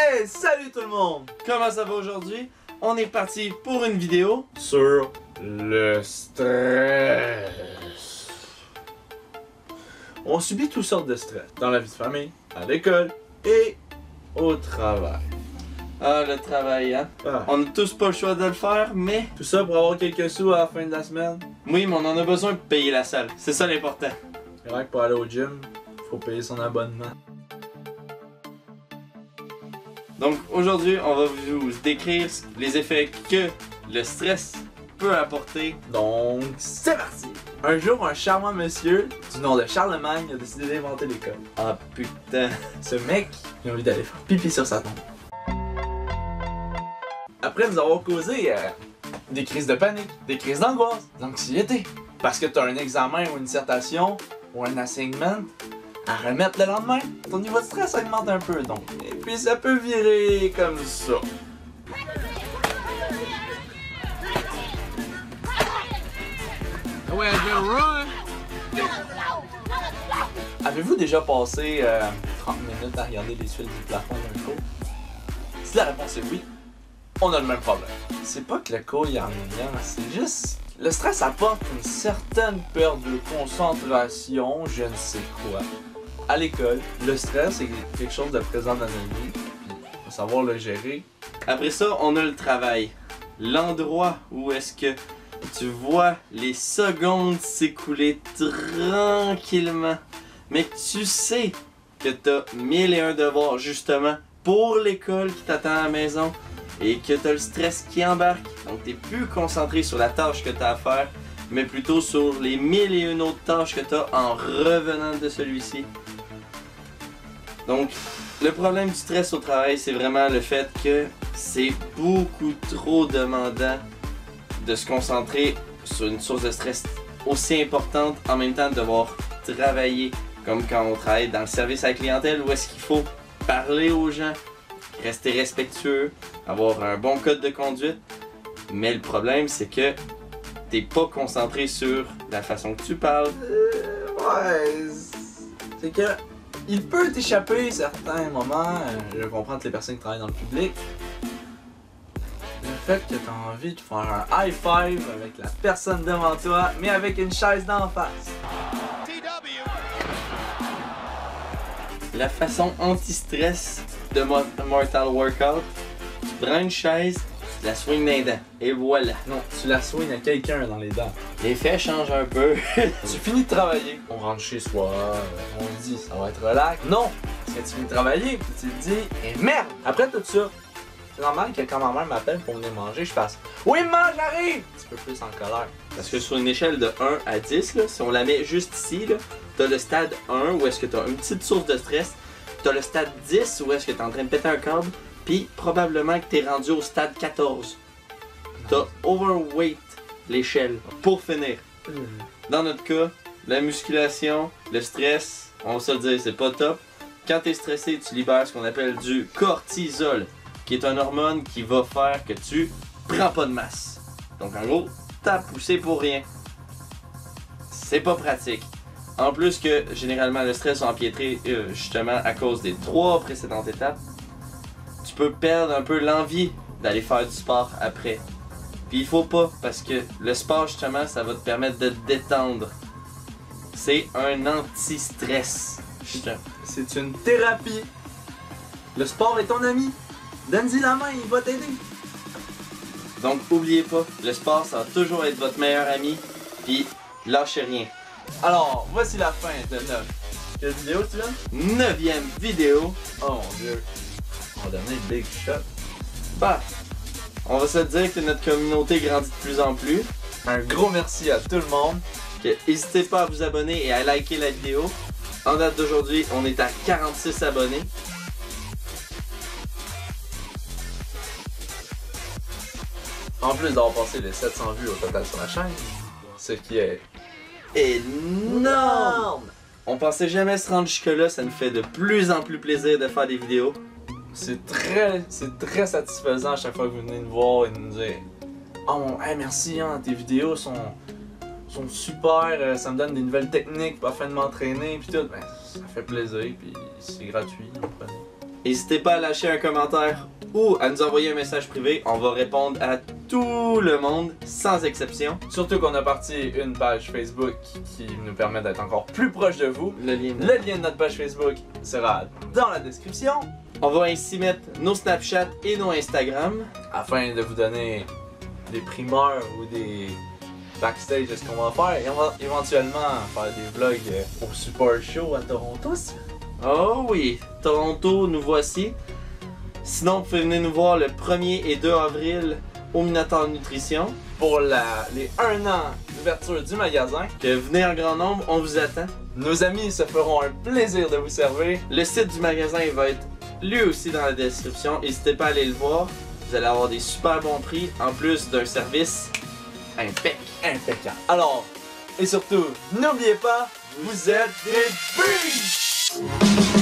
Hey, salut tout le monde! Comment ça va aujourd'hui? On est parti pour une vidéo sur le stress. On subit toutes sortes de stress dans la vie de famille, à l'école et au travail. Ah, le travail, hein? Ah. On n'a tous pas le choix de le faire, mais tout ça pour avoir quelques sous à la fin de la semaine. Oui, mais on en a besoin pour payer la salle. C'est ça l'important. C'est vrai que pour aller au gym, faut payer son abonnement. Donc aujourd'hui, on va vous décrire les effets que le stress peut apporter. Donc, c'est parti! Un jour, un charmant monsieur du nom de Charlemagne a décidé d'inventer l'école. Ah putain! Ce mec, il a envie d'aller faire pipi sur sa tombe. Après nous avoir causé des crises de panique, des crises d'angoisse, d'anxiété, parce que t'as un examen ou une dissertation ou un assignment à remettre le lendemain, ton niveau de stress augmente un peu donc. Et puis ça peut virer comme ça. Avez-vous déjà passé 30 minutes à regarder les tuiles du plafond d'un cours? Si la réponse est oui, on a le même problème. C'est pas que le cours est ennuyant, c'est juste le stress apporte une certaine perte de concentration, je ne sais quoi. À l'école, le stress est quelque chose de présent dans notre vie, puis il faut savoir le gérer. Après ça, on a le travail. L'endroit où est-ce que tu vois les secondes s'écouler tranquillement, mais que tu sais que tu as 1001 devoirs justement pour l'école qui t'attend à la maison et que tu as le stress qui embarque. Donc tu n'es plus concentré sur la tâche que tu as à faire, mais plutôt sur les 1001 autres tâches que tu as en revenant de celui-ci. Donc, le problème du stress au travail, c'est vraiment le fait que c'est beaucoup trop demandant de se concentrer sur une source de stress aussi importante en même temps de devoir travailler comme quand on travaille dans le service à la clientèle où est-ce qu'il faut parler aux gens, rester respectueux, avoir un bon code de conduite. Mais le problème, c'est que t'es pas concentré sur la façon que tu parles. Ouais, c'est que il peut t'échapper certains moments. Je comprends que les personnes qui travaillent dans le public. Le fait que tu as envie de faire un high five avec la personne devant toi, mais avec une chaise d'en face. La façon anti-stress de Mortal Workout, tu prends une chaise, tu la swings dans les dents, et voilà. Non, tu la swings à quelqu'un dans les dents. L'effet change un peu. Tu finis de travailler, on rentre chez soi, on se dit ça va être relax. Non, parce que tu finis de travailler, puis tu te dis, et merde! Après tout ça, c'est normal que quand ma mère m'appelle pour venir manger, je fasse oui, maman, j'arrive! Un petit peu plus en colère. Parce que sur une échelle de 1 à 10, là, si on la met juste ici, t'as le stade 1 où est-ce que t'as une petite source de stress, t'as le stade 10 où est-ce que t'es en train de péter un câble, puis probablement que t'es rendu au stade 14. T'as overweight l'échelle. Pour finir, dans notre cas, la musculation, le stress, on va se le dire, c'est pas top. Quand t'es stressé, tu libères ce qu'on appelle du cortisol, qui est une hormone qui va faire que tu prends pas de masse. Donc en gros, t'as poussé pour rien. C'est pas pratique. En plus que généralement le stress va empiétrer justement à cause des 3 précédentes étapes, tu peux perdre un peu l'envie d'aller faire du sport après. Puis il faut pas, parce que le sport justement, ça va te permettre de te détendre. C'est un anti-stress. C'est une thérapie. Le sport est ton ami. Donne-y la main, il va t'aider. Donc oubliez pas, le sport ça va toujours être votre meilleur ami. Puis lâchez rien. Alors, voici la fin de 9. Quelle vidéo tu viens? 9e vidéo. Oh mon dieu. On va donner une big shot. Bah, on va se dire que notre communauté grandit de plus en plus. Un gros merci à tout le monde. N'hésitez pas à vous abonner et à liker la vidéo. En date d'aujourd'hui, on est à 46 abonnés. En plus d'avoir passé les 700 vues au total sur la chaîne, ce qui est énorme! On pensait jamais se rendre jusque là, ça nous fait de plus en plus plaisir de faire des vidéos. C'est très satisfaisant à chaque fois que vous venez nous voir et nous dire oh hey, merci, hein, tes vidéos sont super, ça me donne des nouvelles techniques afin de m'entraîner puis tout. Ben, ça fait plaisir puis c'est gratuit, vous comprenez. N'hésitez pas à lâcher un commentaire ou à nous envoyer un message privé. On va répondre à tout le monde, sans exception. Surtout qu'on a parti une page Facebook qui nous permet d'être encore plus proche de vous. Le lien de notre page Facebook sera dans la description. On va ainsi mettre nos Snapchat et nos Instagram. Afin de vous donner des primeurs ou des backstage de ce qu'on va faire. Et on va éventuellement faire des vlogs au Super Show à Toronto. Oh oui, Toronto, nous voici. Sinon, vous pouvez venir nous voir le 1er et 2 avril au Minotaur Nutrition. Pour les 1 an d'ouverture du magasin. Que venez en grand nombre, on vous attend. Nos amis se feront un plaisir de vous servir. Le site du magasin il va être lui aussi dans la description. N'hésitez pas à aller le voir. Vous allez avoir des super bons prix en plus d'un service impeccable. Alors, et surtout, n'oubliez pas, vous êtes des biches!